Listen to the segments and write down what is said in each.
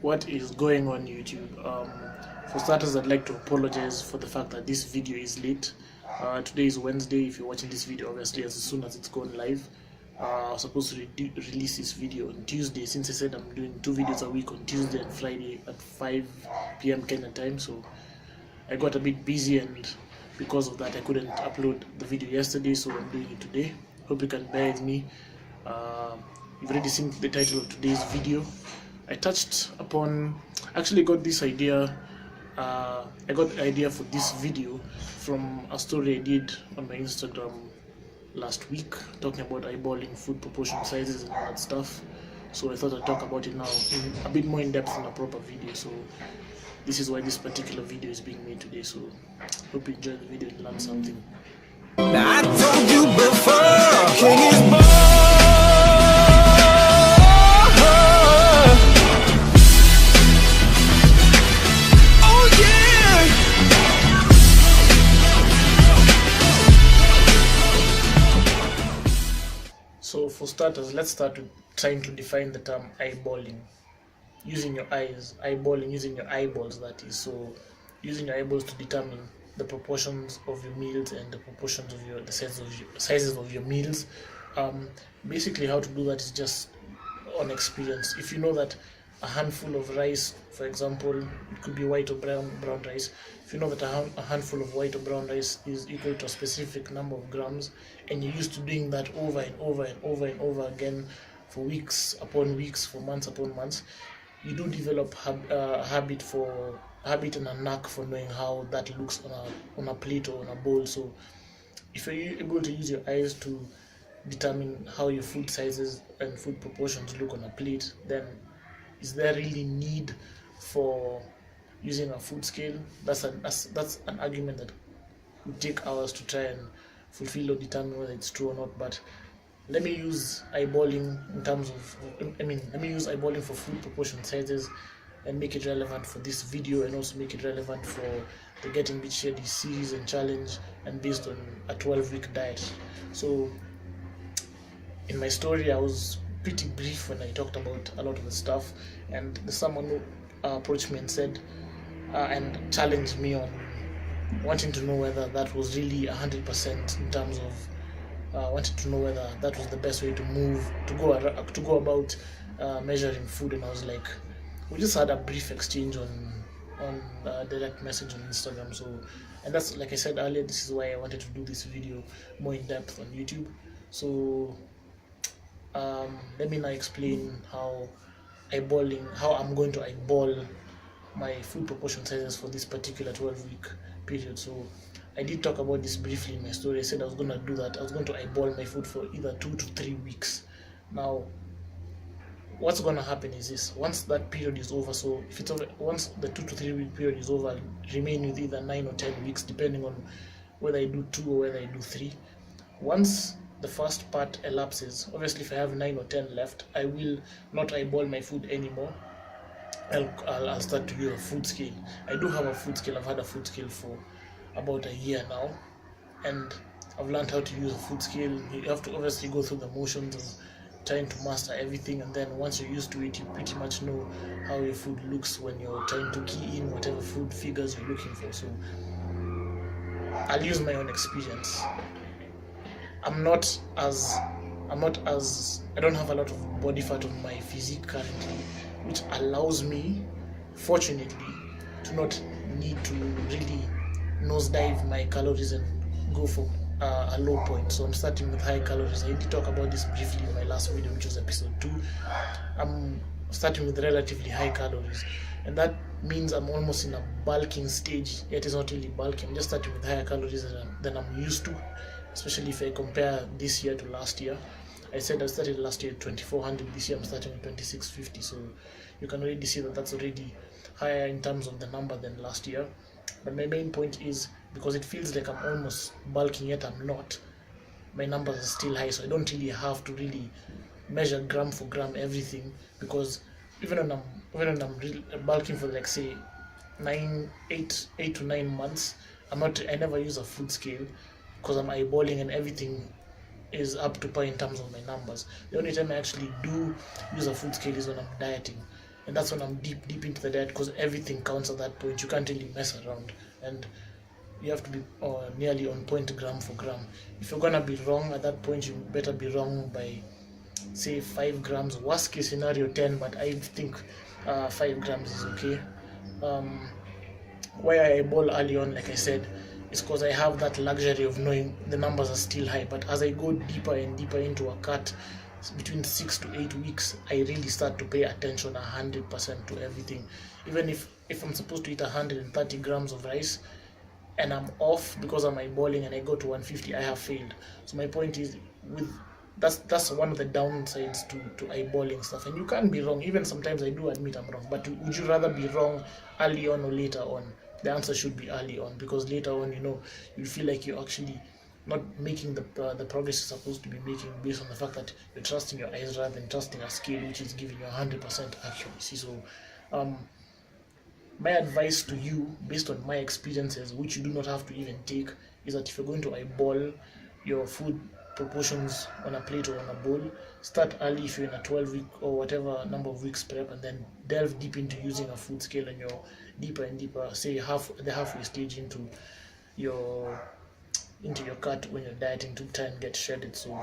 What is going on YouTube? For starters, I'd like to apologize for the fact that this video is late. Today is Wednesday. If you're watching this video, obviously as soon as it's gone live, I was supposed to release this video on Tuesday, since I said I'm doing 2 videos a week on Tuesday and Friday at 5 p.m. Kenya time. So I got a bit busy, and because of that I couldn't upload the video yesterday, so I'm doing it today. Hope you can bear with me. You've already seen the title of today's video. I actually got this idea. I got the idea for this video from a story I did on my Instagram last week, talking about eyeballing food proportion sizes and all that stuff. So I thought I'd talk about it now in a bit more in depth in a proper video. So this is why this particular video is being made today. So hope you enjoy the video and learn something. Now I told you before, king is born. Oh yeah. So for starters, let's start with trying to define the term eyeballing. Using your eyes, eyeballing, using your eyeballs, that is. So using your eyeballs to determine the proportions of your meals and the proportions of the sizes of your meals. Basically, how to do that is just on experience. If you know that a handful of rice, for example, it could be white or brown rice. If you know that a handful of white or brown rice is equal to a specific number of grams, and you're used to doing that over and over and over and over again for weeks upon weeks, for months upon months, you do develop a habit and a knack for knowing how that looks on a plate or on a bowl. So if you're able to use your eyes to determine how your food sizes and food proportions look on a plate, then is there really need for using a food scale? That's an argument that would take hours to try and fulfill or determine whether it's true or not. But let me use eyeballing let me use eyeballing for food proportion sizes and make it relevant for this video, and also make it relevant for the Getting Rich Shady series and challenge, and based on a 12-week diet. So in my story, I was pretty brief when I talked about a lot of the stuff, and someone who approached me and said and challenged me on wanting to know whether that was really 100%, in terms of wanted to know whether that was the best way to go about measuring food. And I was like, we just had a brief exchange on direct message on Instagram. So, and that's, like I said earlier, this is why I wanted to do this video more in depth on YouTube. So let me now explain how I'm going to eyeball my food proportion sizes for this particular 12-week period. So I did talk about this briefly in my story. I said I was going to do that. I was going to eyeball my food for either 2 to 3 weeks. Now, what's going to happen is this: once that period is over, so if it's over, once the 2 to 3 week period is over, I'll remain with either 9 or 10 weeks, depending on whether I do 2 or whether I do 3. Once the first part elapses, obviously if I have 9 or 10 left, I will not eyeball my food anymore. I'll start to use a food scale. I do have a food scale. I've had a food scale for about a year now, and I've learned how to use a food scale. You have to obviously go through the motions of trying to master everything, and then once you're used to it, you pretty much know how your food looks when you're trying to key in whatever food figures you're looking for. So I'll use my own experience. I don't have a lot of body fat on my physique currently, which allows me, fortunately, to not need to really nosedive my calories and go for a low point. So I'm starting with high calories. I did talk about this briefly in my last video, which was episode 2. I'm starting with relatively high calories, and that means I'm almost in a bulking stage. Yet it's not really bulking. I'm just starting with higher calories than I'm used to, especially if I compare this year to last year. I said I started last year at 2400. This year I'm starting at 2650. So you can already see that that's already higher in terms of the number than last year. But my main point is, because it feels like I'm almost bulking yet I'm not, my numbers are still high. So I don't really have to really measure gram for gram everything, because even when I'm really bulking for, like, say 8 to 9 months, I never use a food scale, because I'm eyeballing and everything is up to par in terms of my numbers. The only time I actually do use a food scale is when I'm dieting, and that's when I'm deep into the diet, because everything counts at that point. You can't really mess around, and you have to be nearly on point gram for gram. If you're gonna be wrong at that point, you better be wrong by, say, 5 grams. Worst case scenario 10, but I think 5 grams is okay. Why I eyeball early on, like I said, is because I have that luxury of knowing the numbers are still high. But as I go deeper and deeper into a cut, between 6 to 8 weeks, I really start to pay attention 100% to everything. Even if I'm supposed to eat 130 grams of rice and I'm off because I'm eyeballing and I go to 150, I have failed. So my point is, that's one of the downsides to eyeballing stuff. And you can't be wrong. Even sometimes I do admit I'm wrong, but would you rather be wrong early on or later on? The answer should be early on, because later on, you feel like you're actually not making the progress you're supposed to be making, based on the fact that you're trusting your eyes rather than trusting a scale which is giving you 100% accuracy. So my advice to you, based on my experiences, which you do not have to even take, is that if you're going to eyeball your food proportions on a plate or on a bowl, start early if you're in a 12-week or whatever number of weeks prep, and then delve deep into using a food scale, and you're deeper and deeper, say the halfway stage into your cut when you're dieting, to try and get shredded. So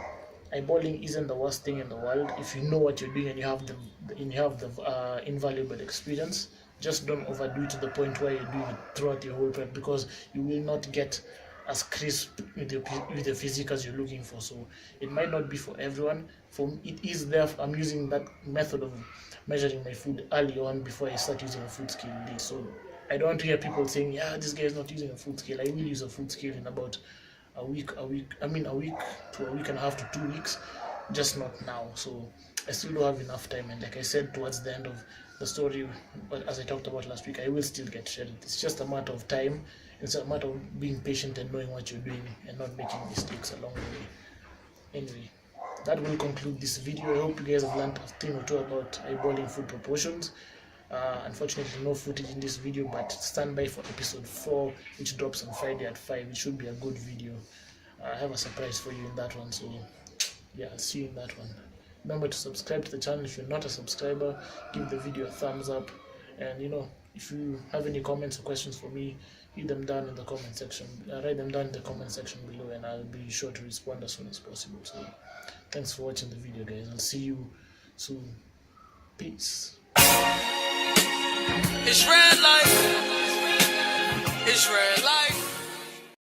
eyeballing isn't the worst thing in the world if you know what you're doing and you have the invaluable experience. Just don't overdo it to the point where you're doing it throughout your whole prep, because you will not get as crisp with the physique as you're looking for. So it might not be for everyone. For me, it is there. I'm using that method of measuring my food early on before I start using a food scale late. So I don't hear people saying, yeah, this guy is not using a food scale. I will use a food scale in about a week to a week and a half to 2 weeks, just not now. So I still do have enough time, and like I said towards the end of the story, but as I talked about last week, I will still get shredded. It's just a matter of time. It's a matter of being patient and knowing what you're doing and not making mistakes along the way. Anyway, that will conclude this video. I hope you guys have learned a thing or two about eyeballing food proportions. Unfortunately, no footage in this video, but stand by for episode 4, which drops on Friday at 5. It should be a good video. I have a surprise for you in that one, so yeah, I'll see you in that one. Remember to subscribe to the channel if you're not a subscriber. Give the video a thumbs up, and if you have any comments or questions for me, leave them down in the comment section. Write them down in the comment section below, and I'll be sure to respond as soon as possible. So thanks for watching the video, guys. I'll see you soon. Peace. It's red light. It's red light.